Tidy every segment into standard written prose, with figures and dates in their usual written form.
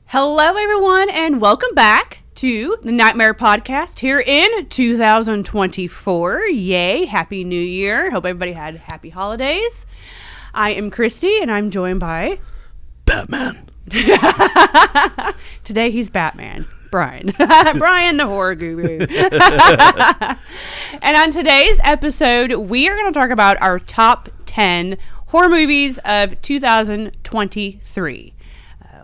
Hello, everyone, and welcome back to the Nightmare Podcast here in 2024. Yay, Happy New Year. Hope everybody had happy holidays. I am Christy, and I'm joined by... Batman. Today, he's Batman. Brian. Brian, the horror guru. And on today's episode, we are going to talk about our top 10 horror movies of 2023.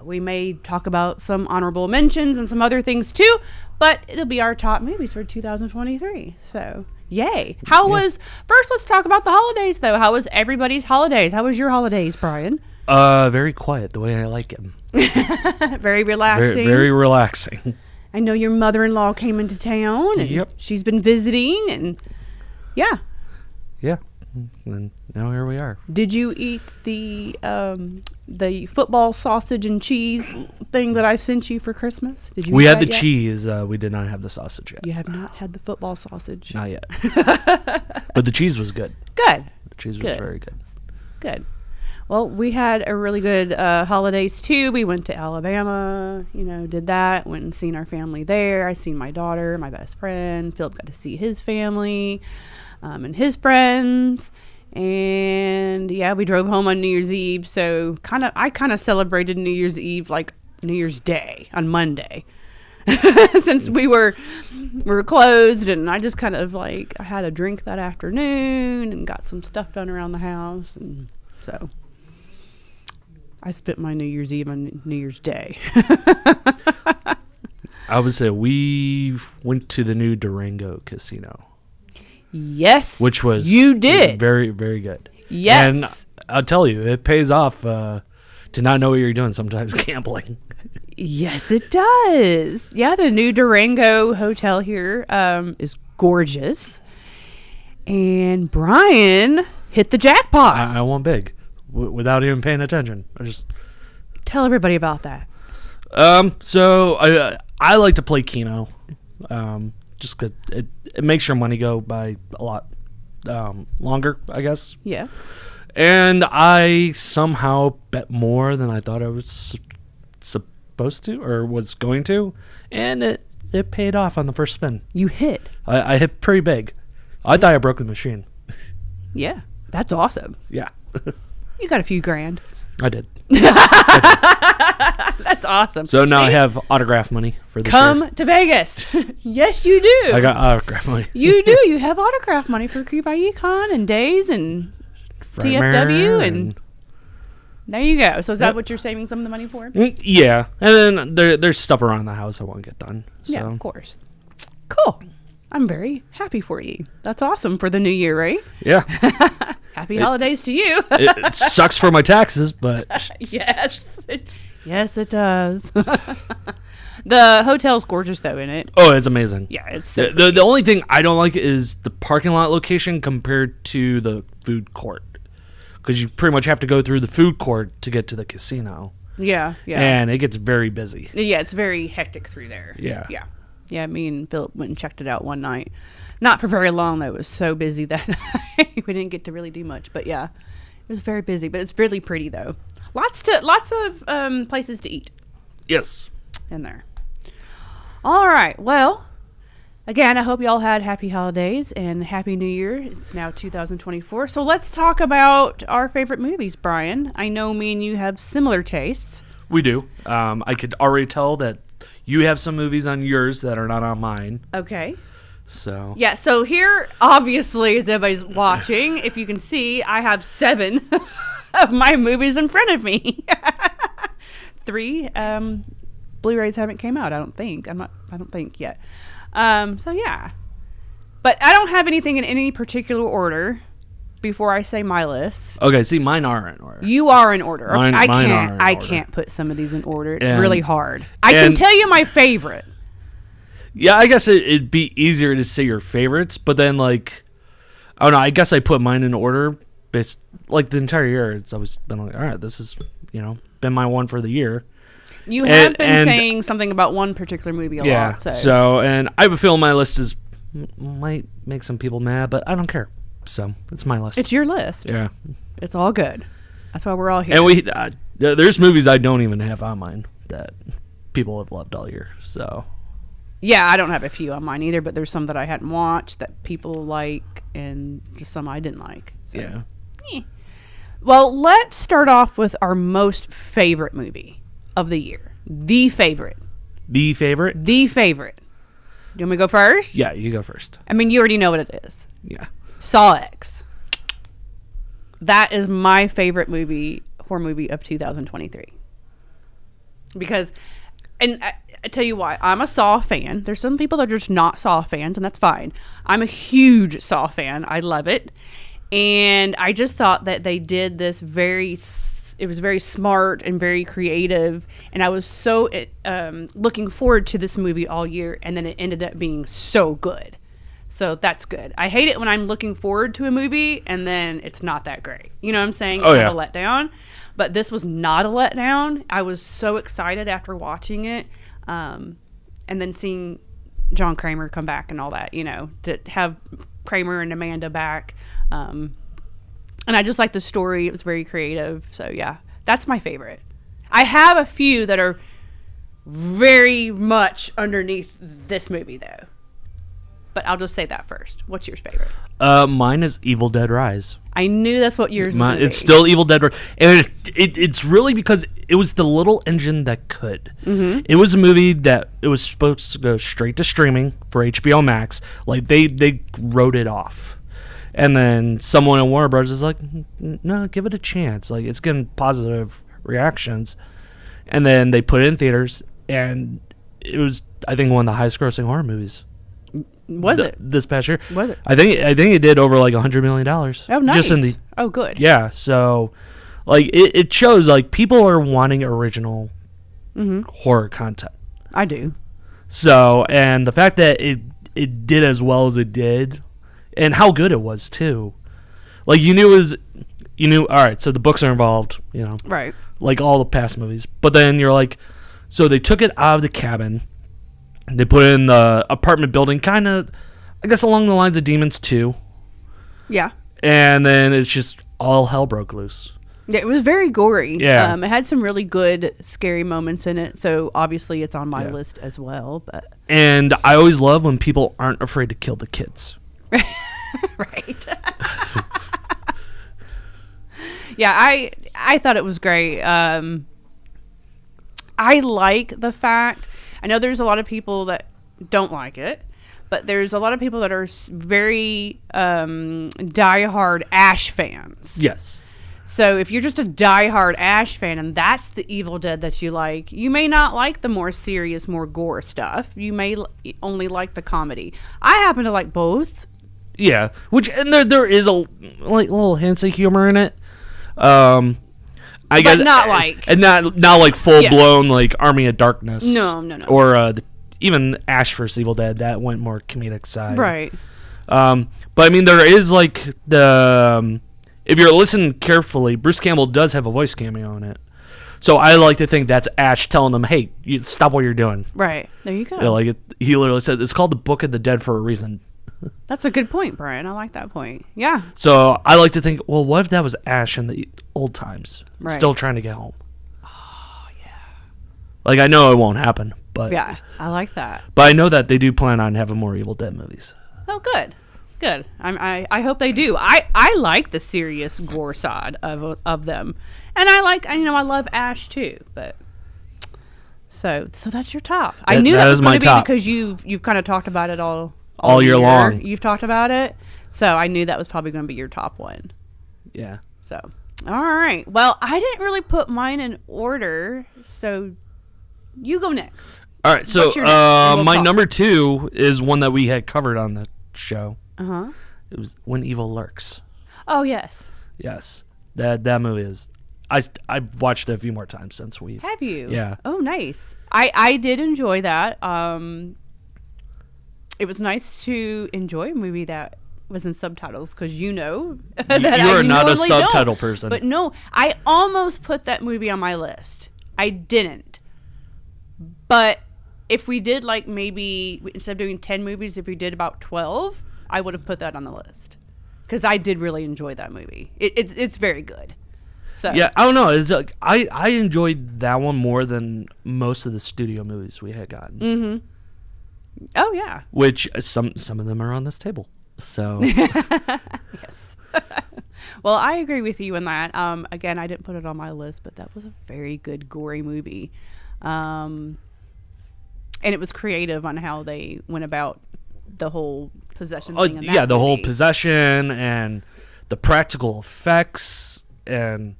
We may talk about some honorable mentions and some other things too, but it'll be our top movies for 2023. So, yay. First, let's talk about the holidays, though. How was everybody's holidays? How was your holidays, Brian? Very quiet, the way I like them. Very relaxing. Very relaxing. I know your mother-in-law came into town, and Yep. she's been visiting, and yeah. Yeah. And now here we are. Did you eat the football sausage and cheese thing that I sent you for Christmas? Did you? We eat had the that yet? cheese. We did not have the sausage yet. You have not had the football sausage. Not yet. But the cheese was good. Good. The cheese was Good. very good. Good. Well, we had a really good holidays too. We went to Alabama, did that. Went and seen our family there. I seen my daughter, my best friend. Philip got to see his family and his friends. And yeah, we drove home on New Year's Eve. So I kind of celebrated New Year's Eve like New Year's Day on Monday. Since we were closed, and I just kind of I had a drink that afternoon and got some stuff done around the house, and so I spent my New Year's Eve on New Year's Day. I would say we went to the new Durango casino. Yes, Which was you did very, very good. Yes, And I'll tell you, it pays off to not know what you're doing sometimes gambling. Yes, it does. Yeah, the new Durango hotel here is gorgeous, and Brian hit the jackpot. I won big without even paying attention. Tell everybody about that. So I like to play Keno, just 'cause it makes your money go by a lot longer, I guess. Yeah. And I somehow bet more than I thought I was supposed to or was going to, and it paid off on the first spin. You hit. I hit pretty big. I thought I broke the machine. Yeah, that's awesome. Yeah. You got a few grand. I did. That's awesome. So now See? I have autograph money for this Come year. to Vegas. Yes, you do. I got autograph money. You do. You have autograph money for Creep by Econ and Days and TFW and there you go. So is that what you're saving some of the money for? Yeah. And then there's stuff around the house I want to get done. So. Yeah, of course. Cool. I'm very happy for you. That's awesome for the new year, right? Yeah. Happy holidays to you. It sucks for my taxes, but Yes. Yes, it does. The hotel's gorgeous, though, isn't it? oh, it's amazing. Yeah, it's so The only thing I don't like is the parking lot location compared to the food court, because you pretty much have to go through the food court to get to the casino. Yeah. And it gets very busy. Yeah, it's very hectic through there. Yeah. Yeah, me and Philip went and checked it out one night. Not for very long, though. It was so busy that we didn't get to really do much. But yeah, it was very busy. But it's really pretty, though. Lots of places to eat Yes. in there. All right. Well, again, I hope y'all had happy holidays and happy new year. It's now 2024. So let's talk about our favorite movies, Brian. I know me and you have similar tastes. We do. I could already tell that you have some movies on yours that are not on mine. Okay. So Yeah, so here, obviously, as everybody's watching, if you can see, I have 7 of my movies in front of me. 3 Blu-rays haven't came out, I don't think. I don't think yet. So yeah. But I don't have anything in any particular order before I say my list. okay, see, mine are in order. You are in order. Okay, Mine are in order. I can't put some of these in order. It's And- really hard. I can tell you my favorite. Yeah, I guess it'd be easier to say your favorites, but then I don't know. I guess I put mine in order based the entire year. It's always been all right, this is been my one for the year. You have been saying something about one particular movie a lot. So and I have a feeling my list might make some people mad, but I don't care. So it's my list. It's your list. Yeah, It's all good. That's why we're all here. and there's movies I don't even have on mine that people have loved all year. So Yeah, I don't have a few on mine either, but there's some that I hadn't watched that people like, and just some I didn't like. So. yeah. Well, let's start off with our most favorite movie of the year. The favorite. The favorite? The favorite. Do you want me to go first? Yeah, you go first. I mean, you already know what it is. Yeah. Saw X. That is my favorite horror movie of 2023. Because, and I tell you why, I'm a Saw fan. There's some people that are just not Saw fans, and that's fine. I'm a huge Saw fan. I love it. And I just thought that they did this it was very smart and very creative. And I was so looking forward to this movie all year. And then it ended up being so good. So that's good. I hate it when I'm looking forward to a movie and then it's not that great. You know what I'm saying? Oh, It's yeah. a letdown. But this was not a letdown. I was so excited after watching it. And then seeing John Kramer come back and all that, you know, to have Kramer and Amanda back. And I just like the story. It was very creative. So, yeah, that's my favorite. I have a few that are very much underneath this movie, though. But I'll just say that first. What's your favorite? Mine is Evil Dead Rise. I knew that's what yours was. It's still Evil Dead Rise. And it's really because it was the little engine that could. Mm-hmm. It was a movie that it was supposed to go straight to streaming for HBO Max. Like, they wrote it off. And then someone at Warner Bros. Is like, no, give it a chance. Like, it's getting positive reactions. And then they put it in theaters, and it was, I think, one of the highest grossing horror movies. Was it? This past year. Was it? I think it did over like $100 million. Oh, nice. Just in the, oh, good. yeah, so like it shows like people are wanting original horror content. I do. So, and the fact that it did as well as it did, and how good it was too. Like you knew all right, so the books are involved, you know. Right. Like all the past movies. But then you're like, so they took it out of the cabin. They put it in the apartment building, kind of, I guess, along the lines of Demons 2. Yeah. And then it's just all hell broke loose. Yeah, it was very gory. Yeah. It had some really good, scary moments in it. So obviously it's on my list as well. But And I always love when people aren't afraid to kill the kids. right. Yeah, I thought it was great. I like the fact, I know there's a lot of people that don't like it, but there's a lot of people that are very diehard Ash fans. Yes. So if you're just a diehard Ash fan and that's the Evil Dead that you like, you may not like the more serious, more gore stuff. You may only like the comedy. I happen to like both. Yeah, and there is a like little hints of humor in it. I guess not like, and not like full blown like Army of Darkness. No. Or even Ash vs. Evil Dead, that went more comedic side. Right. But I mean, there is like if you're listening carefully, Bruce Campbell does have a voice cameo in it. So I like to think that's Ash telling them, "Hey, you stop what you're doing." Right. There you go. Yeah, like he literally said, "It's called the Book of the Dead for a reason." That's a good point, Brian. I like that point. Yeah. So I like to think, well, what if that was Ash in the old times, still trying to get home? Oh, yeah. Like, I know it won't happen, but yeah, I like that. But I know that they do plan on having more Evil Dead movies. Oh, good. I hope they do. I like the serious gore side of them, and I love Ash too. But so that's your top. I knew that was going to be because you've kind of talked about it all year long. You've talked about it, so I knew that was probably going to be your top one. Yeah. So, all right. Well, I didn't really put mine in order, so you go next. All right. So, my number 2 is one that we had covered on the show. It was When Evil Lurks. Oh yes. Yes. That movie is. I've watched it a few more times since we've. Have you? Yeah. Oh, nice. I did enjoy that. It was nice to enjoy a movie that was in subtitles because that you are not a subtitle don't. person. But no, I almost put that movie on my list. I didn't. But if we did like maybe instead of doing 10 movies, if we did about 12, I would have put that on the list because I did really enjoy that movie. It's very good. So Yeah, I don't know. It's like I enjoyed that one more than most of the studio movies we had gotten. Mm-hmm. Oh yeah. Which some of them are on this table. So Yes. Well, I agree with you on that. Again, I didn't put it on my list, but that was a very good gory movie. And it was creative on how they went about the whole possession thing. In that yeah, the whole movie. possession and the practical effects, and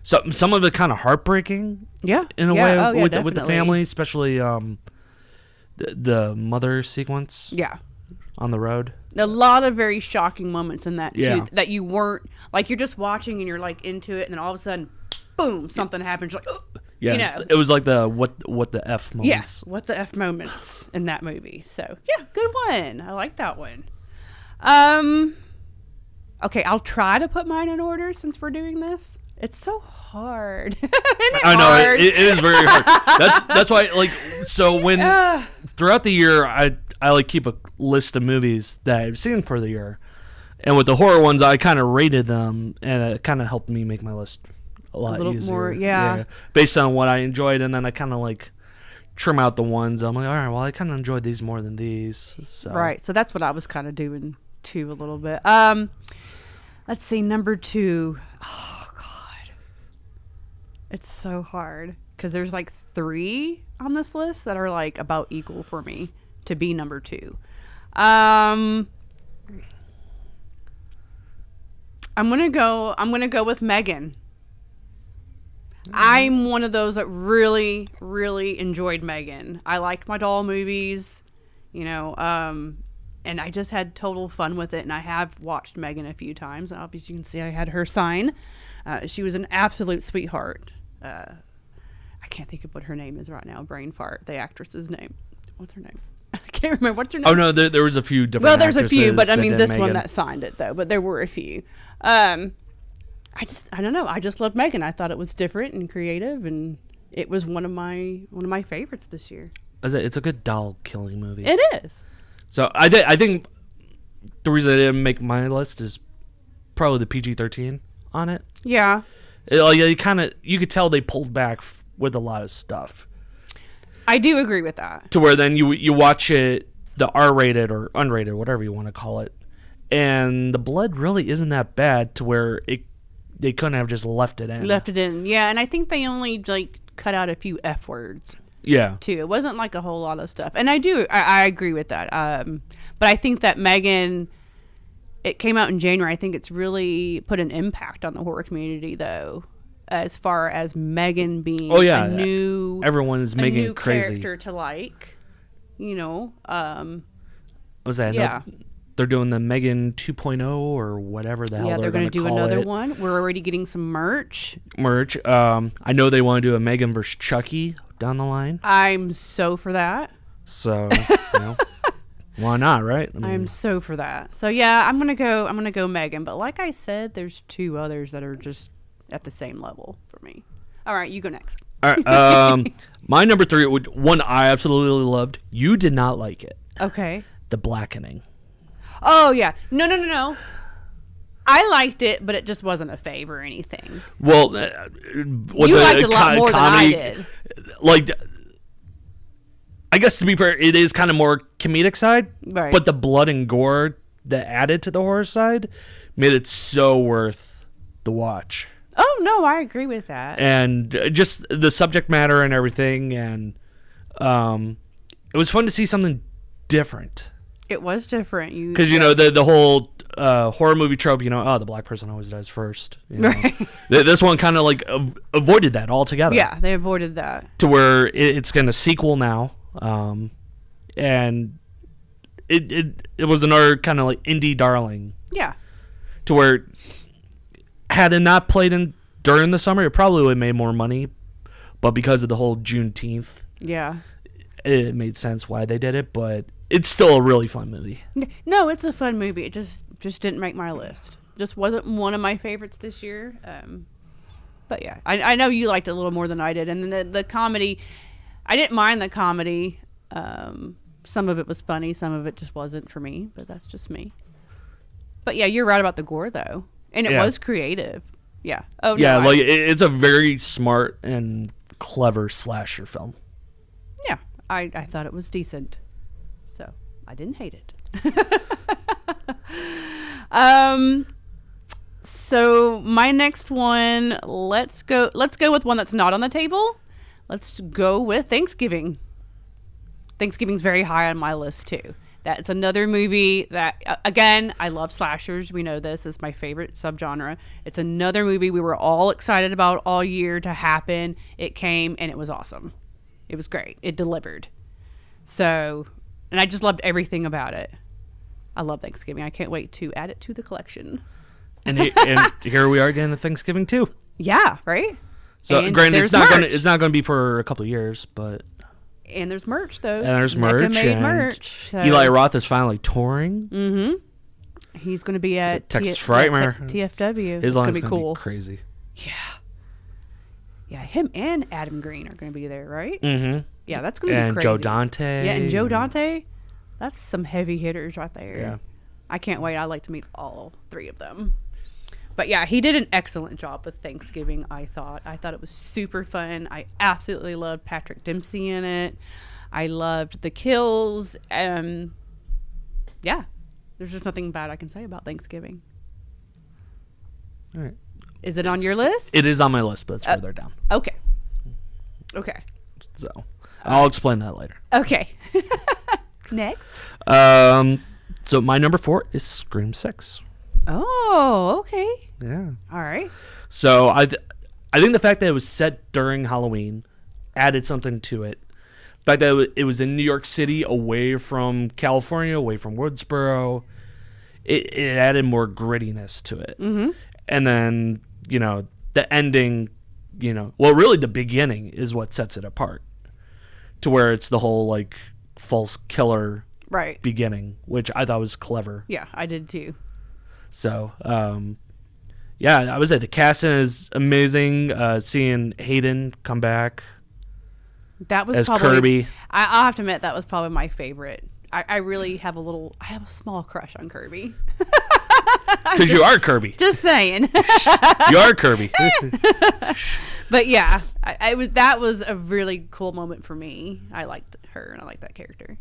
some of it kind of heartbreaking. Yeah. In a Yeah. way, Oh, yeah, with the definitely. family, especially the mother sequence Yeah. on the road. A lot of very shocking moments in that Yeah. too, that you weren't like, you're just watching and you're like into it, and then all of a sudden, boom, something happens. You're like, oh, Yeah, you know. it was like the what the F moments. Yes, what the F moments in that movie. So yeah, good one. I like that one. Okay, I'll try to put mine in order since we're doing this. It's so hard. I know it is very hard. That's why, like, so when throughout the year I like keep a list of movies that I've seen for the year, and with the horror ones I kind of rated them, and it kind of helped me make my list a lot little easier. more, yeah. Based on what I enjoyed, and then I kind of like trim out the ones I'm like, all right, well, I kind of enjoyed these more than these. So. Right. So that's what I was kind of doing too a little bit. Let's see, number 2. Oh God, it's so hard because there's like 3 on this list that are like about equal for me to be number 2. I'm gonna go with Megan. I'm one of those that really, really enjoyed Megan. I liked my doll movies, you know, and I just had total fun with it. And I have watched Megan a few times. Obviously, you can see I had her sign. She was an absolute sweetheart. I can't think of what her name is right now. Brain fart. The actress's name. What's her name? I can't remember. What's her name? Oh no, there was a few different. Well, there's a few, but I actresses mean, that this did one Megan. that signed it though. But there were a few. I don't know. I just loved Megan. I thought it was different and creative, and it was one of my favorites this year. It's a good doll killing movie. It is. So I think the reason I didn't make my list is probably the PG-13 on it. Yeah. You could tell they pulled back with a lot of stuff. I do agree with that. To where then you watch it, the R-rated or unrated, whatever you want to call it, and the blood really isn't that bad. To where they couldn't have just left it in. Yeah, and I think they only like cut out a few F words Yeah. too. It wasn't like a whole lot of stuff, and I agree with that. But I think that Megan, it came out in January. I think it's really put an impact on the horror community, though, as far as Megan being a new, everyone is making new it crazy. character to like, you know. Was that? Yeah. They're doing the Megan 2.0 or whatever the hell They're going to do call another it. one. We're already getting some merch. I know they want to do a Megan versus Chucky down the line. I'm so for that. So, why not, right? I mean, I'm so for that. So yeah, I'm gonna go Megan. But like I said, there's 2 others that are just at the same level for me. All right, you go next. all right. My number 3, one I absolutely loved. You did not like it. Okay. The Blackening. Oh yeah. No. I liked it, but it just wasn't a fave or anything. Well, was You liked it a lot more than I did. Like, I guess to be fair, it is kind of more comedic side, Right. but the blood and gore that added to the horror side made it so worth the watch. Oh no, I agree with that. And just the subject matter and everything, and it was fun to see something different. It was different. Because the whole horror movie trope, the black person always dies first. Right. This one kind of like avoided that altogether. Yeah, they avoided that. To where it's going to sequel now, and it was another kind of like indie darling. Yeah. To where had it not played in during the summer, it probably would have made more money, but because of the whole Juneteenth, Yeah. it made sense why they did it. But it's still a really fun movie. No, it's a fun movie. It just didn't make my list. Just wasn't one of my favorites this year. But yeah, I know you liked it a little more than I did. And then the comedy, I didn't mind the comedy. Some of it was funny. Some of it just wasn't for me. But that's just me. But yeah, you're right about the gore though. And it was creative. Yeah. Oh, Yeah, no, like it's a very smart and clever slasher film. yeah. I thought it was decent. So, I didn't hate it. So my next one, let's go with one that's not on the table. Let's go with Thanksgiving. Thanksgiving's very high on my list too. That's another movie that, again, I love slashers. We know this is my favorite subgenre. It's another movie we were all excited about all year to happen. It came and it was awesome. It was great. It delivered. So, and I just loved everything about it. I love Thanksgiving. I can't wait to add it to the collection. And here we are getting to Thanksgiving too. Yeah, right? So And granted, there's it's not gonna be for a couple of years, but and there's merch though. and there's merch. Mecca-made And merch. So. Eli Roth is finally touring. Mm-hmm. He's going to be at Texas Frightmare. TFW. His It's line's gonna be cool. Crazy. Yeah. Yeah, him and Adam Green are going to be there, right? Mm-hmm. Yeah, that's going to be And crazy. Joe Dante. Yeah, and Joe Dante. That's some heavy hitters right there. Yeah. I can't wait. I'd like to meet all three of them. But yeah, he did an excellent job with Thanksgiving, I thought. I thought it was super fun. I absolutely loved Patrick Dempsey in it. I loved the kills. Yeah, there's just nothing bad I can say about Thanksgiving. All right. Is it on your list? It is on my list, but it's further down. Okay. Okay. So I'll explain that later. Okay. Next. So my number 4 is Scream 6. Oh, okay. Yeah. All right. So I think the fact that it was set during Halloween added something to it. The fact that it was in New York City, away from California, away from Woodsboro, it added more grittiness to it. Mm-hmm. And then, the ending, well, really the beginning is what sets it apart. To where it's the whole, like, false killer Right. beginning, which I thought was clever. Yeah, I did too. So, yeah, I was at the casting is amazing. Seeing Hayden come back That was as probably Kirby. I'll have to admit that was probably my favorite. I really have I have a small crush on Kirby. Because you are Kirby. Just saying. You are Kirby. But yeah, that was a really cool moment for me. I liked her and I liked that character.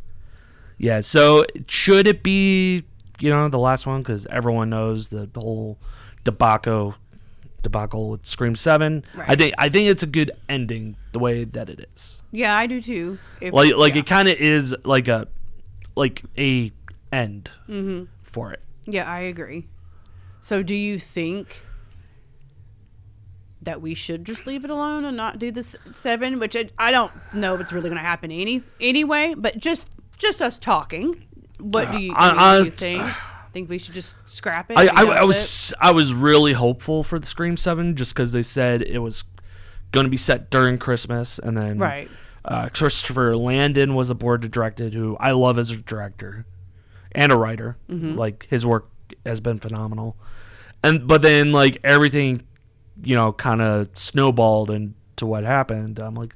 Yeah, so should it be, the last one? Because everyone knows the whole debacle with Scream 7. Right. I think it's a good ending the way that it is. Yeah, I do too. It kind of is like a end for it. Yeah, I agree. So do you think that we should just leave it alone and not do this 7? Which I don't know if it's really going to happen anyway, but just us talking. What do you think? Think we should just scrap it? I was really hopeful for the Scream 7 just because they said it was going to be set during Christmas, and then right. Christopher Landon was aboard to direct it, who I love as a director and a writer. Mm-hmm. Like, his work has been phenomenal, but then like everything, kind of snowballed into what happened. I'm like,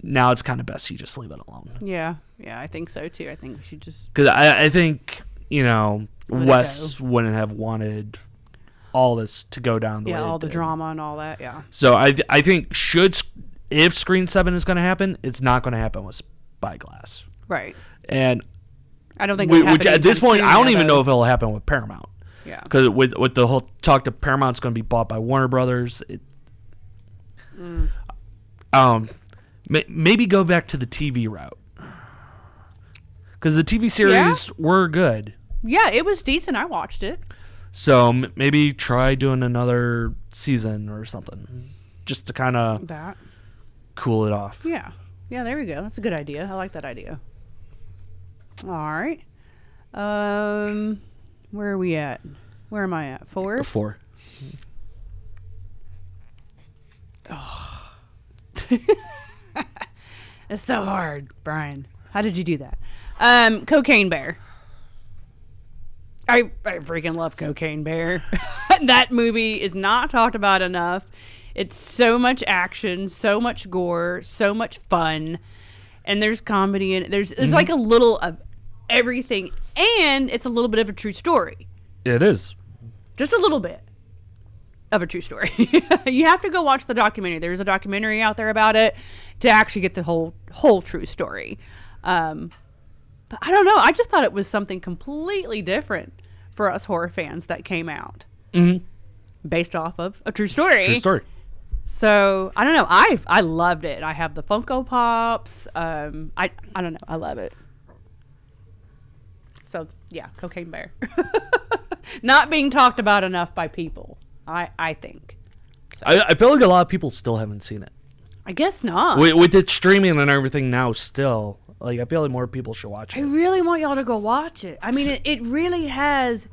now it's kind of best you just leave it alone. Yeah, I think so too. I think we should just because I think Wes wouldn't have wanted all this to go down the way all it the did. drama and all that. Yeah. So I think if Screen 7 is going to happen, it's not going to happen with Spyglass. Right. And I don't think which at this point I don't even know if it'll happen with Paramount. Yeah. Because with the whole talk that Paramount's going to be bought by Warner Brothers, maybe go back to the TV route. Because the TV series were good. Yeah, it was decent. I watched it. So maybe try doing another season or something, just to kind of cool it off. Yeah, there we go. That's a good idea. I like that idea. All right. Where are we at? Where am I at? 4? 4. Oh. It's so hard, Brian. How did you do that? Cocaine Bear. I freaking love Cocaine Bear. That movie is not talked about enough. It's so much action, so much gore, so much fun, and there's comedy in it. There's like a little of everything, and it's a little bit of a true story. It is. Just a little bit. of a true story. You have to go watch the documentary. There's a documentary out there about it to actually get the whole true story. But I don't know. I just thought it was something completely different for us horror fans that came out based off of a true story. True story. So I don't know. I loved it. I have the Funko Pops. I don't know. I love it. So yeah, Cocaine Bear. Not being talked about enough by people. I think. So. I feel like a lot of people still haven't seen it. I guess not. With it streaming and everything now, still, like, I feel like more people should watch it. I really want y'all to go watch it. I mean, it really has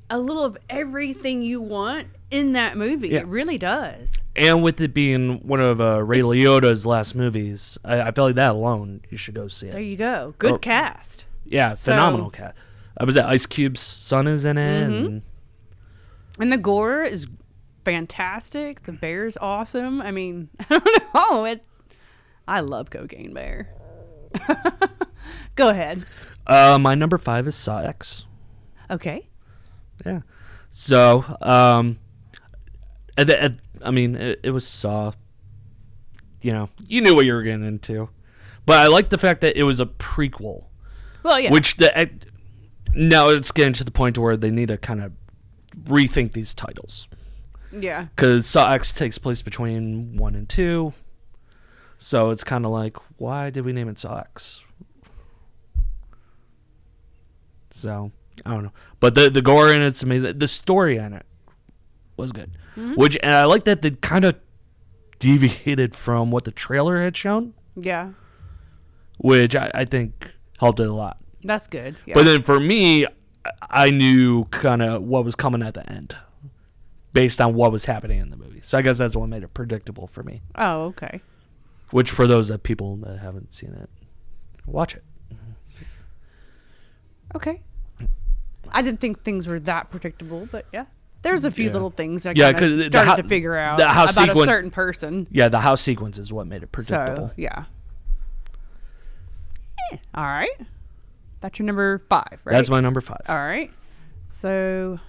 a little of everything you want in that movie. Yeah. It really does. And with it being one of Ray Liotta's last movies, I feel like that alone, you should go see it. There you go. Good cast. Yeah, phenomenal cast. I was at Ice Cube's son is in it. And the gore is fantastic. The bear's awesome. I mean, I don't know. I love Cocaine Bear. Go ahead. My number 5 is Saw X. Okay. Yeah. So, I mean, it was Saw. You know, you knew what you were getting into. But I like the fact that it was a prequel. Well, yeah. Which, now it's getting to the point where they need to kind of rethink these titles. Yeah. Because Saw X takes place between 1 and 2. So it's kind of like, why did we name it Saw X? So, I don't know. But the gore in it's amazing. The story in it was good. And I like that they kind of deviated from what the trailer had shown. Yeah. Which I think helped it a lot. That's good. Yeah. But then for me, I knew kind of what was coming at the end based on what was happening in the movie. So I guess that's what made it predictable for me. Oh, okay. Which for those people that haven't seen it, watch it. Okay. I didn't think things were that predictable, but yeah. There's a few little things I started to figure out about a certain person. Yeah, the house sequence is what made it predictable. So, yeah. All right. That's your number 5, right? That's my number 5. All right. So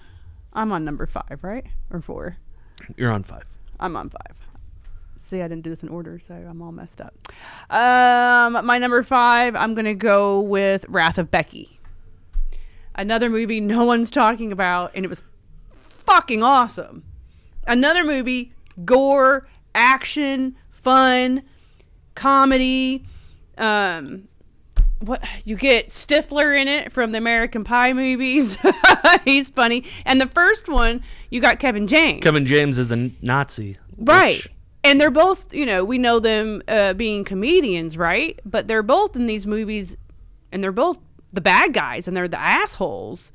I'm on number 5, right? Or 4? You're on 5. I'm on 5. See, I didn't do this in order, so I'm all messed up. My number 5, I'm going to go with Wrath of Becky. Another movie no one's talking about, and it was fucking awesome. Another movie, gore, action, fun, comedy. What you get Stifler in it from the American Pie movies. He's funny. And the first one, you got Kevin James. Kevin James is a Nazi. Right. And they're both, we know them being comedians, right? But they're both in these movies, and they're both the bad guys, and they're the assholes.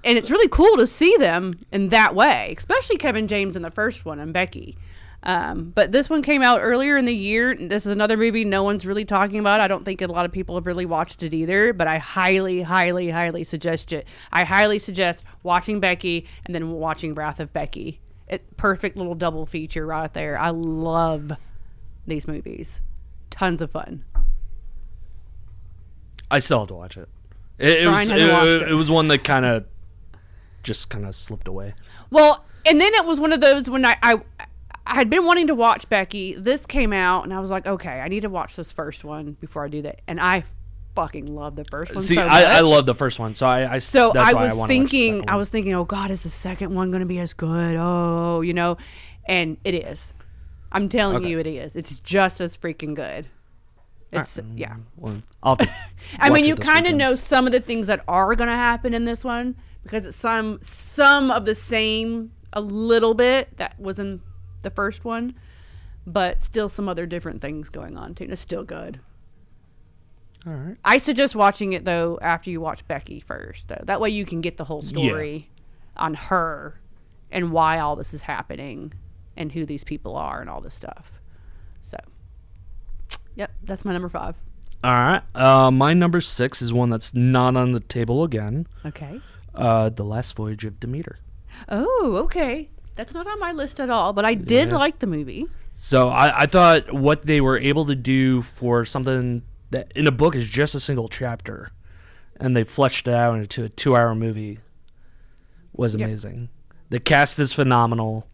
And it's really cool to see them in that way, especially Kevin James in the first one and Becky. But this one came out earlier in the year. This is another movie no one's really talking about. I don't think a lot of people have really watched it either, but I highly, highly, highly suggest it. I highly suggest watching Becky and then watching Wrath of Becky. Perfect little double feature right there. I love these movies. Tons of fun. I still have to watch it. It was one that kind of slipped away. Well, and then it was one of those when I had been wanting to watch Becky. This came out, and I was like, okay, I need to watch this first one before I do that. And I fucking love the first one. See, so I love the first one, so I was thinking, oh God, is the second one going to be as good? Oh, and it is. I'm telling you, it is. It's just as freaking good. It's yeah. Well, I mean, you kind of know some of the things that are going to happen in this one because it's some of the same a little bit that was in the first one, but still some other different things going on too. And it's still good. All right. I suggest watching it though after you watch Becky first, though. That way you can get the whole story on her and why all this is happening and who these people are and all this stuff. So, yep, that's my number 5. All right. My number 6 is one that's not on the table again. Okay. The Last Voyage of Demeter. Oh, okay. That's not on my list at all, but I did like the movie. So I thought what they were able to do for something that in a book is just a single chapter, and they fleshed it out into a 2-hour movie, was amazing. The cast is phenomenal.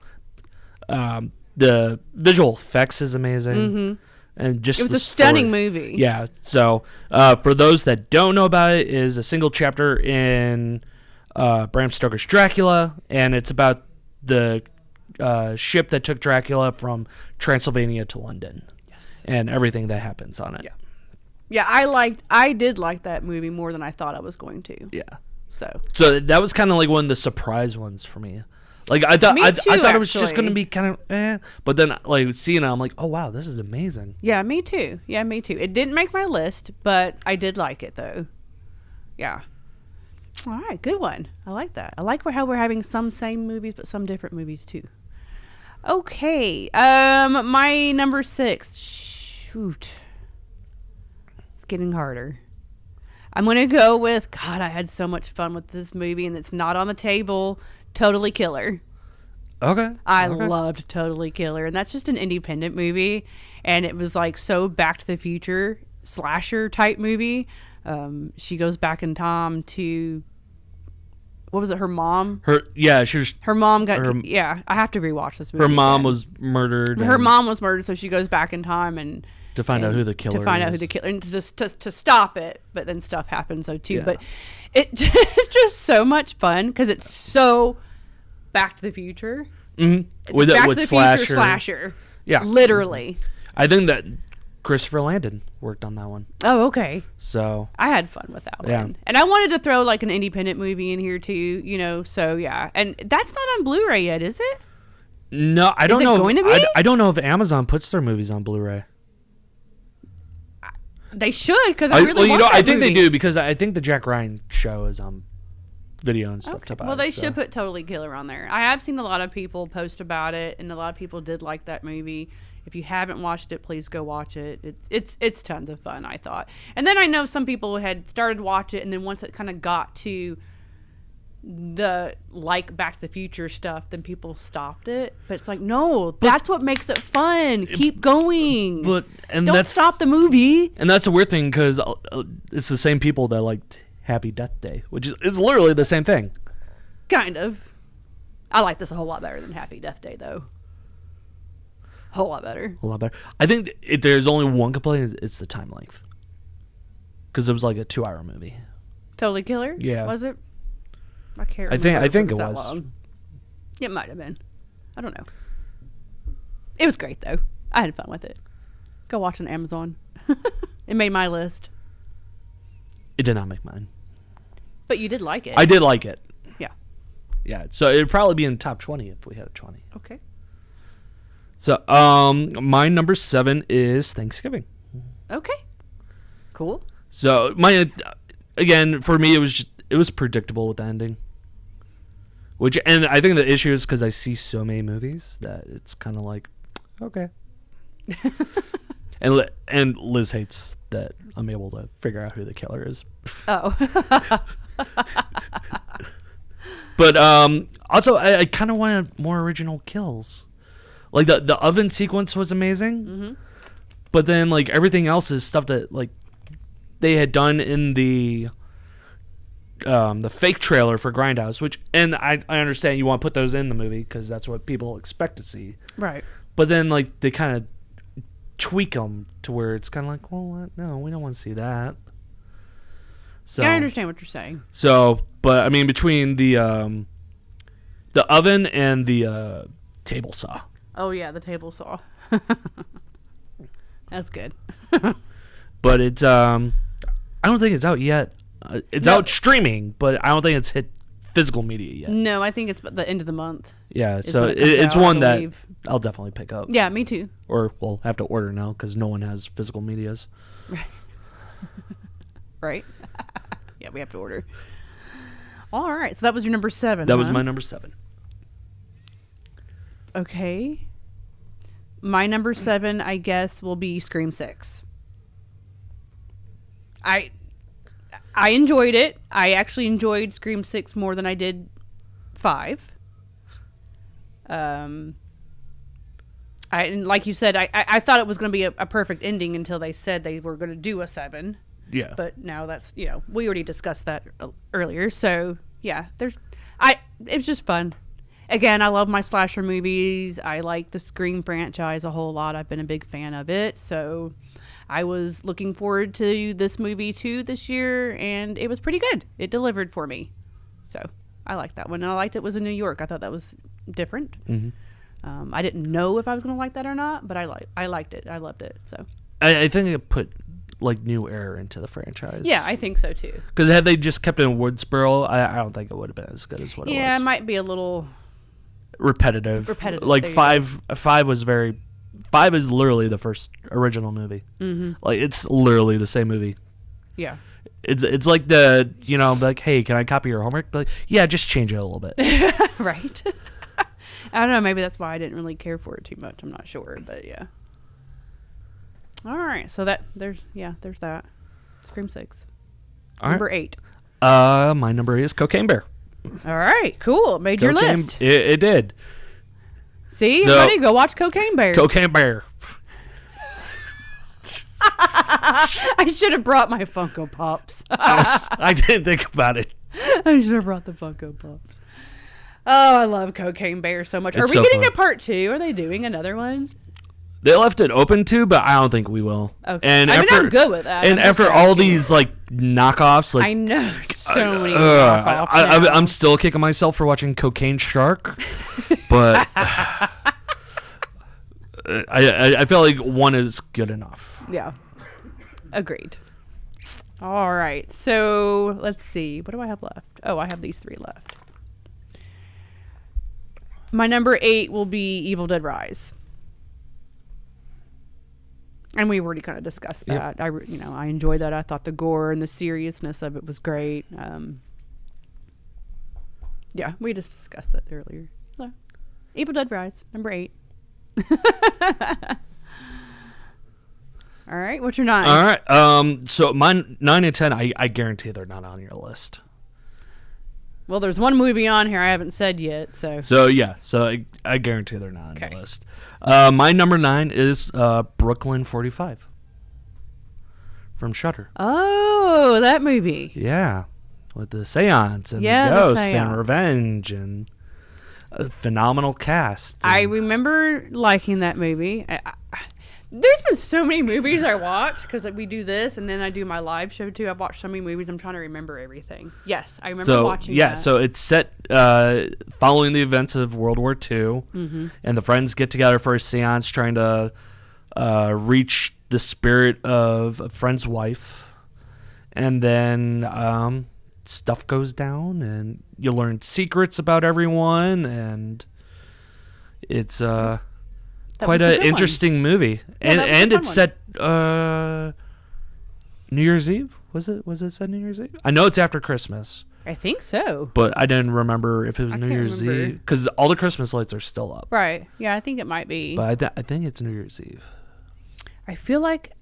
The visual effects is amazing. And just It was the a stunning story. movie. Yeah. So for those that don't know about it, is a single chapter in Bram Stoker's Dracula, and it's about the ship that took Dracula from Transylvania to London. Yes. And everything that happens on it. Yeah. Yeah, I did like that movie more than I thought I was going to. Yeah. So that was kind of like one of the surprise ones for me. Like I thought, Me I too, thought it was just actually. going to be kind of, but then like seeing it, I'm like, oh wow, this is amazing. yeah, me too. Yeah, me too. It didn't make my list, but I did like it though. Yeah. All right, good one. I like that. I like how we're having some same movies, but some different movies too. Okay. My number 6. Shoot. It's getting harder. I'm gonna go with God. I had so much fun with this movie, and it's not on the table. Totally Killer. Okay. I loved Totally Killer, and that's just an independent movie, and it was like so Back to the Future slasher type movie. She goes back in time to, what was it? Her mom. Her mom got. Yeah, I have to rewatch this movie. Her mom again. was murdered. Her mom was murdered, so she goes back in time and to find out who the killer. And just to stop it, but then stuff happens though too. Yeah. But it's just so much fun because it's so Back to the Future. Mm-hmm. It's With Back with to the slasher. Future slasher. Yeah. Literally. I think that Christopher Landon worked on that one. Oh, okay. So I had fun with that Yeah. one. And I wanted to throw like an independent movie in here too, you know, so yeah. And that's not on Blu-ray yet, is it? no, I don't it know. going to be? I don't know if Amazon puts their movies on Blu-ray. They should, because I really want that I think movie. they do because I think the Jack Ryan show is on video and stuff. Okay. To buy, Well, they so. should put Totally Killer on there. I have seen a lot of people post about it, and a lot of people did like that movie. If you haven't watched it, please go watch it. It's tons of fun, I thought. And then I know some people had started watch it, and then once it kind of got to the like Back to the Future stuff, then people stopped it. But it's like, no, that's what makes it fun. Keep going. But and Don't that's stop the movie. And that's a weird thing because it's the same people that liked Happy Death Day, which is it's literally the same thing. Kind of. I like this a whole lot better than Happy Death Day, though. Whole lot better. A lot better. I think if there's only one complaint, it's the time length. Because it was like a 2-hour movie. Totally Killer? Yeah. Was it? I can't I remember. think it that was. long. It might have been. I don't know. It was great, though. I had fun with it. Go watch on Amazon. It made my list. It did not make mine. But you did like it. I did like it. Yeah. Yeah. So it'd probably be in the top 20 if we had a 20. Okay. So my number 7 is Thanksgiving. Okay. Cool. So my again for me it was predictable with the ending. And I think the issue is because I see so many movies that it's kind of like, okay. and Liz hates that I'm able to figure out who the killer is. Oh. But also I kind of wanted more original kills. Like the oven sequence was amazing. Mm-hmm. But then like everything else is stuff that like they had done in the fake trailer for Grindhouse, which and I understand you want to put those in the movie because that's what people expect to see. Right. But then like they kind of tweak them to where it's kind of like, well, what? No, we don't want to see that. So Yeah, I understand what you're saying. So, but I mean, between the oven and the table saw. Oh, yeah, the table saw. That's good. But it's I don't think it's out yet. It's No. out streaming, but I don't think it's hit physical media yet. No, I think it's the end of the month. Yeah, is so when it comes it's out, I one that believe. I'll definitely pick up. Yeah, me too. Or we'll have to order now because no one has physical medias. Right? Yeah, we have to order. All right, so that was your number 7. That was huh? my number 7. Okay. My number 7, I guess, will be Scream 6. I enjoyed it. I actually enjoyed Scream 6 more than I did 5. And like you said, I thought it was going to be a perfect ending until they said they were going to do a 7. Yeah. But now that's, we already discussed that earlier. So, yeah, it was just fun. again, I love my slasher movies. I like the Scream franchise a whole lot. I've been a big fan of it. So I was looking forward to this movie too this year, and it was pretty good. It delivered for me. So I liked that one. And I liked it was in New York. I thought that was different. Mm-hmm. I didn't know if I was going to like that or not, but I liked it. I loved it. So I think it put like new air into the franchise. yeah, I think so too. Because had they just kept it in Woodsboro, I don't think it would have been as good as what it was. Yeah, it might be a little repetitive. Like five is literally the first original movie. Mm-hmm. Like it's literally the same movie. Yeah. It's like the like, hey, can I copy your homework? But like, yeah, just change it a little bit. Right. I don't know. Maybe that's why I didn't really care for it too much. I'm not sure, but yeah. All right. So there's that. Scream 6. All Number right. 8. My number 8 is Cocaine Bear. All right. Cool. Made your list. It did. See, everybody, go watch Cocaine Bear. Cocaine Bear. I should have brought my Funko Pops. I didn't think about it. I should have brought the Funko Pops. Oh, I love Cocaine Bear so much. It's Are we getting fun. a part 2? Are they doing another one? They left it open too, but I don't think we will. Okay. And I'm good with that. And after all these like knockoffs, like I know so many knockoffs. I'm still kicking myself for watching Cocaine Shark, but I feel like one is good enough. Yeah. Agreed. All right. So let's see. What do I have left? Oh, I have these 3 left. My number 8 will be Evil Dead Rise. And we already kind of discussed that. Yep. I enjoyed that. I thought the gore and the seriousness of it was great. Yeah, we just discussed that earlier. So, Evil Dead Rise, number 8. All right, what's your 9? All right. So my 9 and 10, I guarantee they're not on your list. Well, there's one movie on here I haven't said yet, so. So yeah, I guarantee they're not on your list. My number 9 is Brooklyn 45 from Shudder. Oh, that movie. Yeah, with the seance and the ghost and revenge and a phenomenal cast. I remember liking that movie. There's been so many movies I watch because we do this and then I do my live show too. I've watched so many movies. I'm trying to remember everything. Yes, I remember watching that. So it's set following the events of World War II, and the friends get together for a seance trying to reach the spirit of a friend's wife. And then stuff goes down and you learn secrets about everyone, and it's quite an interesting movie. Yeah, and it's set New Year's Eve. Was it set New Year's Eve? I know it's after Christmas. I think so. But I didn't remember if it was New Year's Eve because all the Christmas lights are still up. Right. Yeah, I think it might be. But I think it's New Year's Eve. I feel like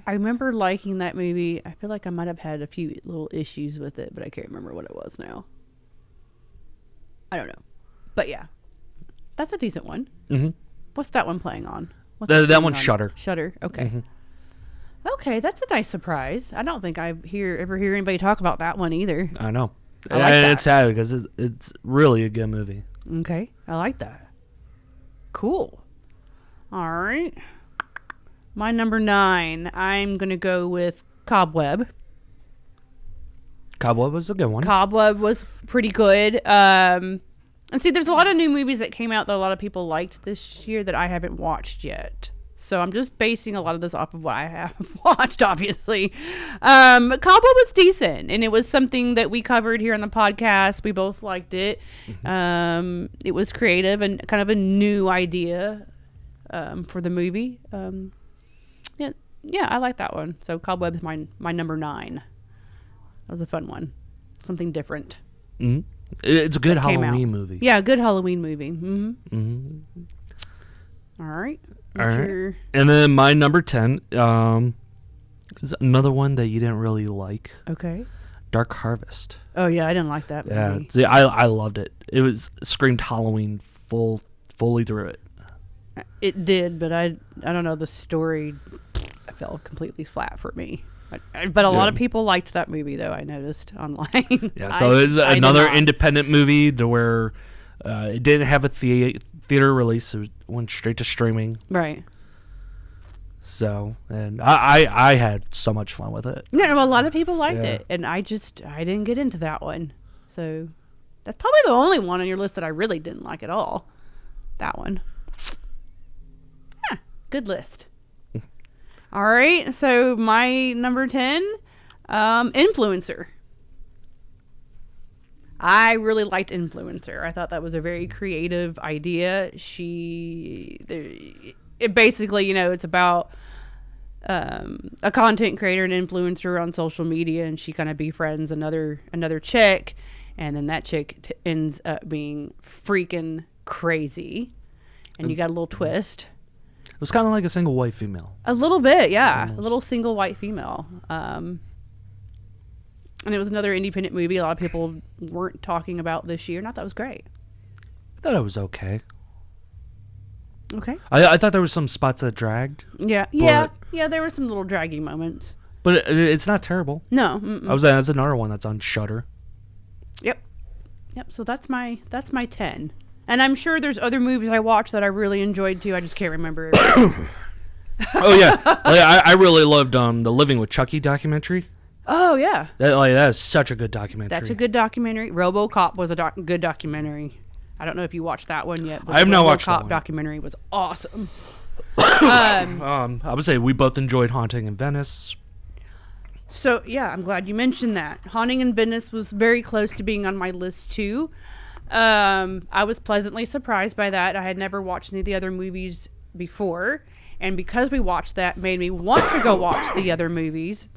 I remember liking that movie. I feel like I might have had a few little issues with it, but I can't remember what it was now. I don't know. But yeah, that's a decent one. Mm-hmm. What's that one playing on? That one's Shudder. Shudder. Okay. Mm-hmm. Okay, that's a nice surprise. I don't think I ever hear anybody talk about that one either. I know. I like that. It's sad because it's really a good movie. Okay, I like that. Cool. All right. My number 9, I'm going to go with Cobweb. Cobweb was a good one. Cobweb was pretty good. And see, there's a lot of new movies that came out that a lot of people liked this year that I haven't watched yet. So I'm just basing a lot of this off of what I have watched, obviously. Cobweb was decent, and it was something that we covered here on the podcast. We both liked it. Mm-hmm. It was creative and kind of a new idea for the movie. Yeah, I like that one. So Cobweb is my number 9. That was a fun one. Something different. Mm-hmm. It's a good Halloween movie. Yeah, a good Halloween movie. Mm-hmm. Mm-hmm. All right. All right. And then my number 10 is another one that you didn't really like. Okay. Dark Harvest. Oh, yeah, I didn't like that movie. Yeah, see, I loved it. It was screamed Halloween fully through it. It did, but I don't know, the story fell completely flat for me. But a lot of people liked that movie, though, I noticed online. Yeah, so it's another independent movie to where It didn't have a theater release. It went straight to streaming. Right. So, and I had so much fun with it. No, a lot of people liked Yeah. it, and I didn't get into that one. So that's probably the only one on your list that I really didn't like at all. That one. Yeah, good list. All right, so my number 10, Influencer. I really liked Influencer. I thought that was a very creative idea. It basically, it's about a content creator and influencer on social media, and she kind of befriends another chick, and then that chick ends up being freaking crazy, and you got a little twist. It was kind of like a single white female. A little bit, yeah. Almost. A little single white female. And it was another independent movie a lot of people weren't talking about this year, and I thought it was great. I thought it was okay. Okay. I thought there was some spots that dragged. Yeah, there were some little draggy moments. But it's not terrible. No. I was saying that's another one that's on Shudder. Yep. So that's my 10. And I'm sure there's other movies I watched that I really enjoyed too. I just can't remember. Oh yeah, I really loved the Living with Chucky documentary. Oh yeah. That is such a good documentary. That's a good documentary. RoboCop was a good documentary. I don't know if you watched that one yet. But I have not watched that RoboCop one. documentary was awesome. I would say we both enjoyed Haunting in Venice. So yeah, I'm glad you mentioned that. Haunting in Venice was very close to being on my list too. I was pleasantly surprised by that. I had never watched any of the other movies before, and because we watched that, made me want to go watch the other movies,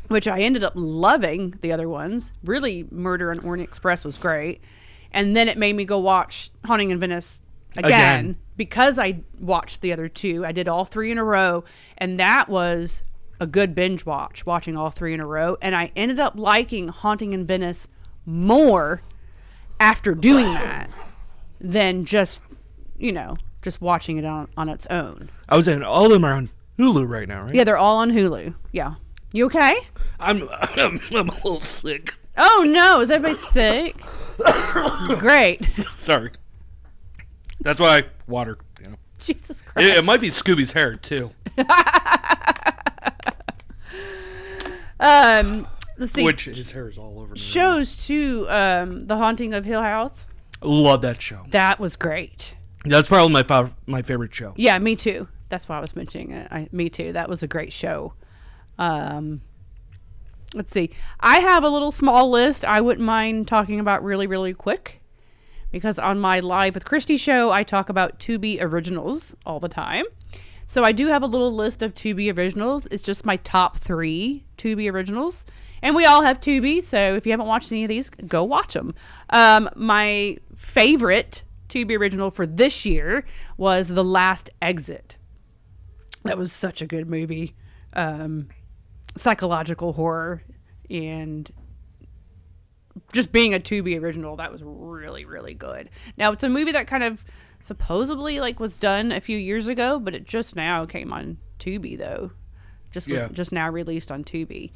which I ended up loving the other ones. Really, Murder on Orient Express was great, and then it made me go watch Haunting in Venice again. Because I watched the other two. I did all 3 in a row, and that was a good binge watching all 3 in a row, and I ended up liking Haunting in Venice more after doing that than just watching it on its own. I was saying all of them are on Hulu right now, right? Yeah, they're all on Hulu. Yeah. You okay? I'm a little sick. Oh no, is everybody sick? Great. Sorry. That's why water, Jesus Christ. It might be Scooby's hair too. Let's see. Which his hair is all over me. Shows too, The Haunting of Hill House. Love that show. That was great. That's probably my favorite show. Yeah, me too. That's why I was mentioning it. Me too. That was a great show. Let's see. I have a little small list I wouldn't mind talking about really, really quick. Because on my Live with Christy show, I talk about Tubi originals all the time. So I do have a little list of Tubi originals. It's just my top 3 Tubi originals. And we all have Tubi, so if you haven't watched any of these, go watch them. My favorite Tubi original for this year was The Last Exit. That was such a good movie. Psychological horror, and just being a Tubi original, that was really, really good. Now, it's a movie that kind of supposedly was done a few years ago, but it just now came on Tubi, though. Just now released on Tubi.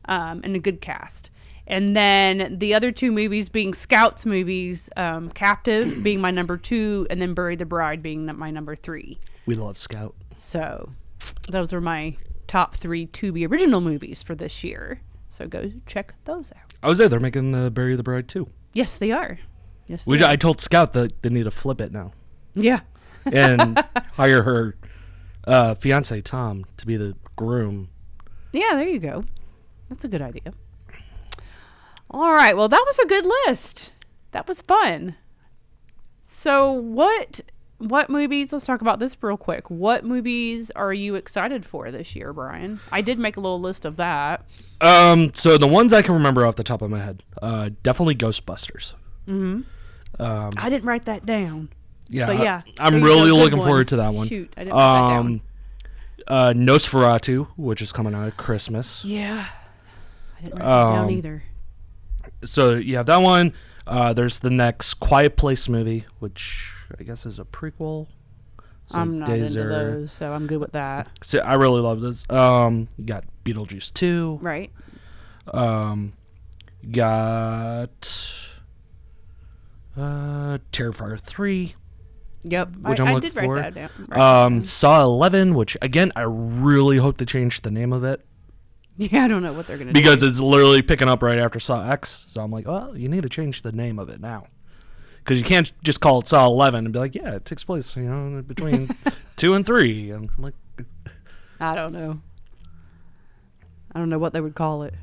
And a good cast. And then the other 2 movies being Scouts movies, Captive being my number 2, and then Bury the Bride being my number 3. We love Scout. So those are my top 3 Tubi original movies for this year. So go check those out. I was there. They're making the Bury the Bride too. Yes, they are. I told Scout that they need to flip it now. Yeah. And hire her fiance, Tom, to be the groom. Yeah, there you go. That's a good idea. All right. Well, that was a good list. That was fun. So what movies, let's talk about this real quick. What movies are you excited for this year, Brian? I did make a little list of that. So the ones I can remember off the top of my head, definitely Ghostbusters. Mm-hmm. I didn't write that down. Yeah. But yeah. I'm really looking forward to that one. Shoot, I didn't write that down. Nosferatu, which is coming out at Christmas. Yeah. I didn't write that down either. So you have that one. There's the next Quiet Place movie, which I guess is a prequel. So I'm not into those, so I'm good with that. So I really love this. You got Beetlejuice 2. Right. You got Terrifier 3, Yep. which I'm I looking did write for. that down. Write that down. Saw 11, which again I really hope they change the name of it Yeah, I don't know what they're going to do. because it's literally picking up right after Saw X. So I'm like, well, you need to change the name of it now. Because you can't just call it Saw 11 and be like, yeah, it takes place, between 2 and 3. And I'm like, I don't know. I don't know what they would call it.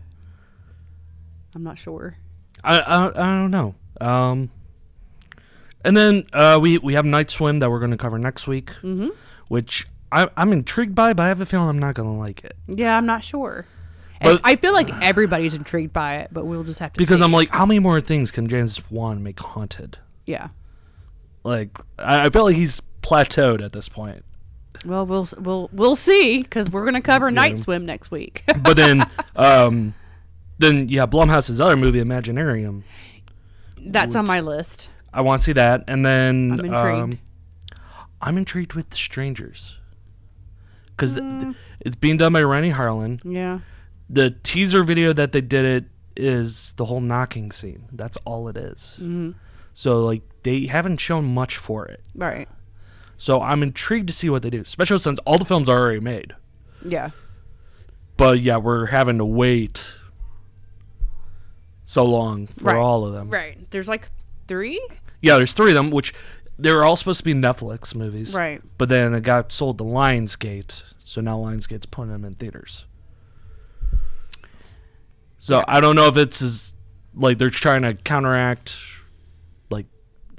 I'm not sure. I don't know. And then we have Night Swim that we're going to cover next week, which I'm intrigued by, but I have a feeling I'm not going to like it. Yeah, I'm not sure. But- I feel like everybody's intrigued by it, but we'll just have to Because see. I'm like, how many more things can James Wan make haunted? Yeah. Like, I feel like he's plateaued at this point. Well, we'll see, because we're going to cover Night Swim next week. But then Blumhouse's other movie, Imaginarium. That's on my list. I want to see that. And then I'm intrigued. I'm intrigued with The Strangers. Because it's being done by Rennie Harlan. Yeah. The teaser video that they did it is the whole knocking scene. That's all it is. Mm-hmm. So, like, they haven't shown much for it. Right. So I'm intrigued to see what they do, especially since all the films are already made. Yeah. But, yeah, we're having to wait so long for all of them. Right. There's like 3? Yeah, there's 3 of them, which they were all supposed to be Netflix movies. Right. But then it got sold to Lionsgate, so now Lionsgate's putting them in theaters. So I don't know if it's like they're trying to counteract, like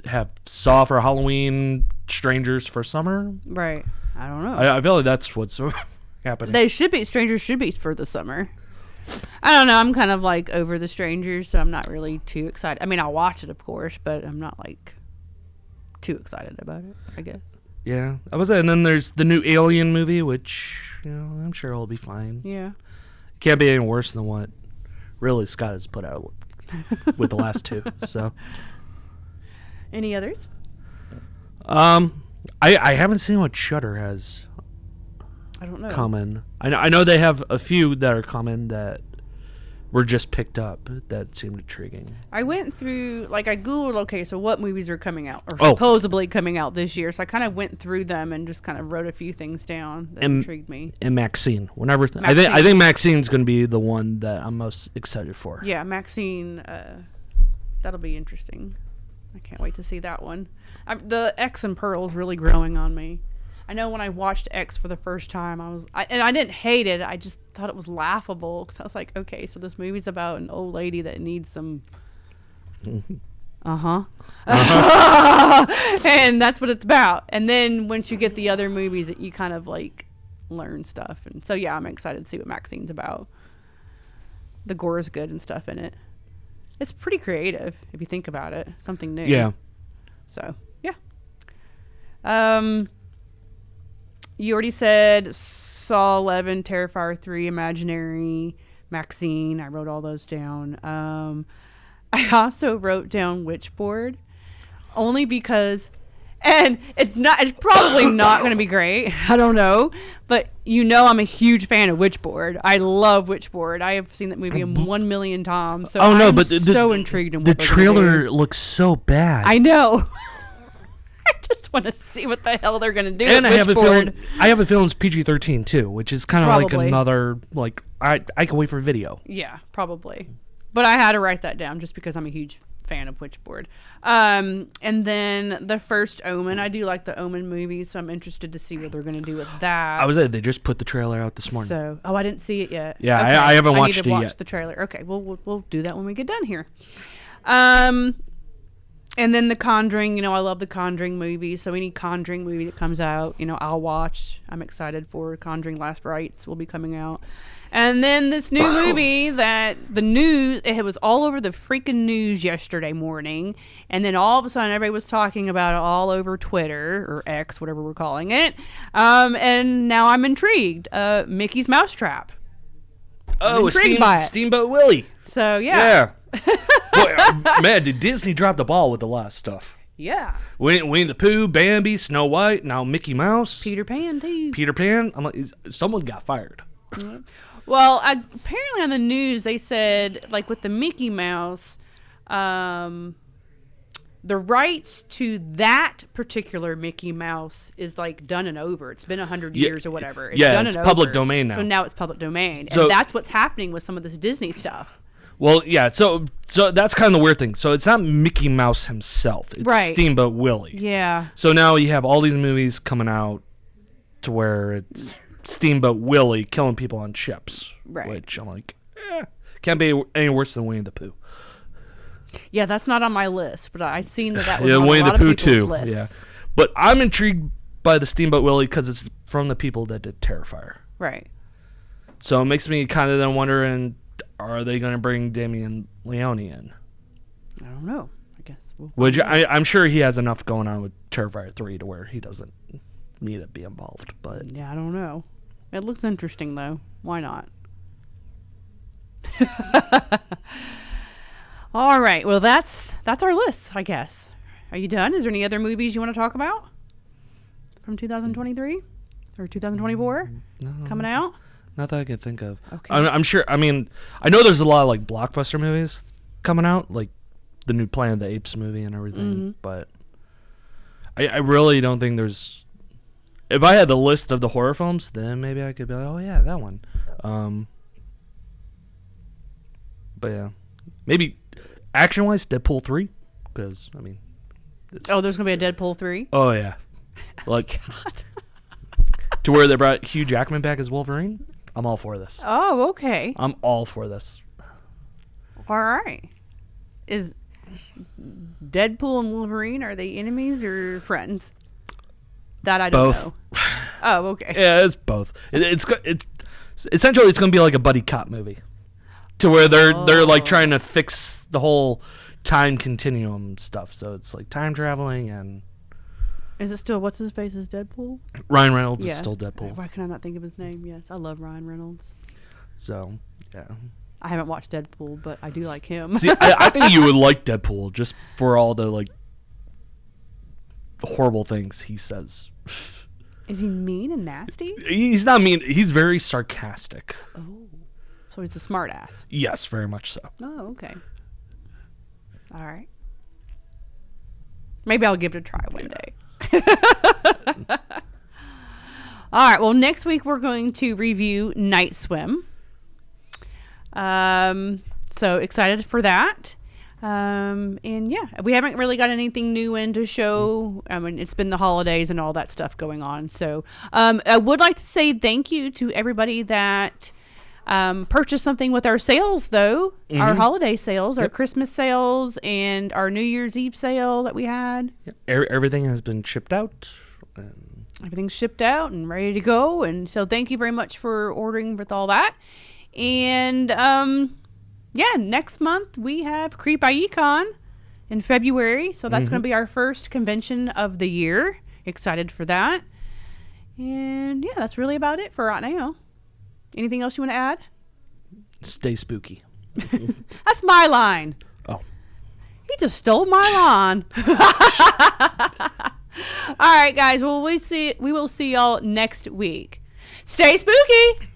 have Saw for Halloween, Strangers for summer. Right. I don't know. I feel like that's what's happening. Strangers should be for the summer. I don't know. I'm kind of like over the Strangers, so I'm not really too excited. I mean, I'll watch it, of course, but I'm not like too excited about it, I guess. Yeah, I was. And then there's the new Alien movie, which I'm sure will be fine. Yeah. It can't be any worse than what Ridley Scott has put out with the last 2. So, Any others? I haven't seen what Shudder has I don't know. coming. I know they have a few that are coming that were just picked up that seemed intriguing. I went through, like, I Googled, okay, so what movies are coming out, or Oh. supposedly coming out this year. So I kind of went through them and just kind of wrote a few things down that intrigued me. And Maxine. I Maxine. think Maxine's going to be the one that I'm most excited for. Yeah, Maxine, that'll be interesting. I can't wait to see that one. The X and Pearl's really growing on me. I know when I watched X for the first time, I didn't hate it. I just thought it was laughable because I was like, okay, so this movie's about an old lady that needs some. And that's what it's about. And then once you get the other movies, you kind of like learn stuff. And so yeah, I'm excited to see what Maxine's about. The gore is good and stuff in it. It's pretty creative if you think about it. Something new. Yeah. So yeah. You already said Saw 11, Terrifier 3, Imaginary, Maxine. I wrote all those down. I also wrote down Witchboard, only because, and it's probably not going to be great. I don't know, but I'm a huge fan of Witchboard. I love Witchboard. I have seen that movie 1 million times. So I'm so intrigued in what the they're gonna trailer do. looks so bad. I know. I just want to see what the hell they're going to do. And with I have a Witchboard. feeling it's PG-13 too, which is kind of like Probably. another like I can wait for video. Yeah, probably. But I had to write that down just because I'm a huge fan of Witchboard. And then the first Omen. I do like the Omen movie, so I'm interested to see what they're going to do with that. They just put the trailer out this morning. So, I didn't see it yet. Yeah, Okay. I haven't watched need to it watch yet. the trailer. Okay, well, we'll do that when we get done here. And then The Conjuring, I love the Conjuring movies. So any Conjuring movie that comes out, I'll watch. I'm excited for Conjuring Last Rites will be coming out. And then this new movie that it was all over the freaking news yesterday morning. And then all of a sudden everybody was talking about it all over Twitter or X, whatever we're calling it. And now I'm intrigued. Mickey's Mousetrap. Oh, intrigued by it. Steamboat Willie. So yeah. Boy, man, did Disney drop the ball with the last stuff? Yeah. Winnie the Pooh, Bambi, Snow White, now Mickey Mouse, Peter Pan too. Peter Pan. I'm like, someone got fired. Well, apparently on the news they said, like with the Mickey Mouse, the the rights to that particular Mickey Mouse is like done and over. It's been 100 years or whatever. It's done it's and public over. domain now. So now it's public domain. So, and that's what's happening with some of this Disney stuff. Well, yeah, so that's kind of the weird thing. So it's not Mickey Mouse himself. It's Right. Steamboat Willie. Yeah. So now you have all these movies coming out to where it's Steamboat Willie killing people on ships. Right. Which I'm like, can't be any worse than Winnie the Pooh. Yeah, that's not on my list, but I've seen that was Yeah, on Winnie a the lot Pooh of people's too. lists. Yeah. But I'm intrigued by the Steamboat Willie because it's from the people that did Terrifier. Right. So it makes me kind of then wondering, are they going to bring Damien Leone in? I don't know. I guess we'll Would you? I'm sure he has enough going on with Terrifier 3 to where he doesn't need to be involved. But Yeah, I don't know. It looks interesting though. Why not? All right. Well, that's our list, I guess. Are you done? Is there any other movies you want to talk about from 2023 or 2024 coming out? not that I can think of. Okay. I'm sure. I mean, I know there's a lot of like blockbuster movies coming out, like the new Planet of the Apes movie and everything. But I really don't think there's. If I had the list of the horror films, then maybe I could be like, oh yeah, that one. But yeah, maybe action-wise, Deadpool 3, because I mean, there's gonna be a Deadpool 3. oh yeah, like to where they brought Hugh Jackman back as Wolverine. I'm all for this. Oh, okay. I'm all for this. All right. Is Deadpool and Wolverine, are they enemies or friends? That I don't Both. know. Oh, okay. Yeah, it's both. It's essentially it's going to be like a buddy cop movie, to where they're like trying to fix the whole time continuum stuff. So it's like time traveling, and Is it still what's his face is Deadpool? Ryan Reynolds Yeah. is still Deadpool. Why can I not think of his name? Yes, I love Ryan Reynolds. So yeah. I haven't watched Deadpool, but I do like him. See, I think you would like Deadpool just for all the like horrible things he says. Is he mean and nasty? He's not mean. He's very sarcastic. Oh, so he's a smart ass. Yes, very much so. Oh, okay. All right. Maybe I'll give it a try one day. All right. Well, next week we're going to review Night Swim. So excited for that. And yeah, we haven't really got anything new in to show. I mean, it's been the holidays and all that stuff going on. So, I would like to say thank you to everybody that, purchased something with our sales though, our holiday sales, our Christmas sales and our New Year's Eve sale that we had. Everything has been shipped out. Everything's shipped out and ready to go. And so thank you very much for ordering with all that. And, yeah, next month we have Creep Icon in February. So that's going to be our first convention of the year. Excited for that. And yeah, that's really about it for right now. Anything else you want to add? Stay spooky. That's my line. Oh. He just stole my line. All right, guys. Well, we will see y'all next week. Stay spooky.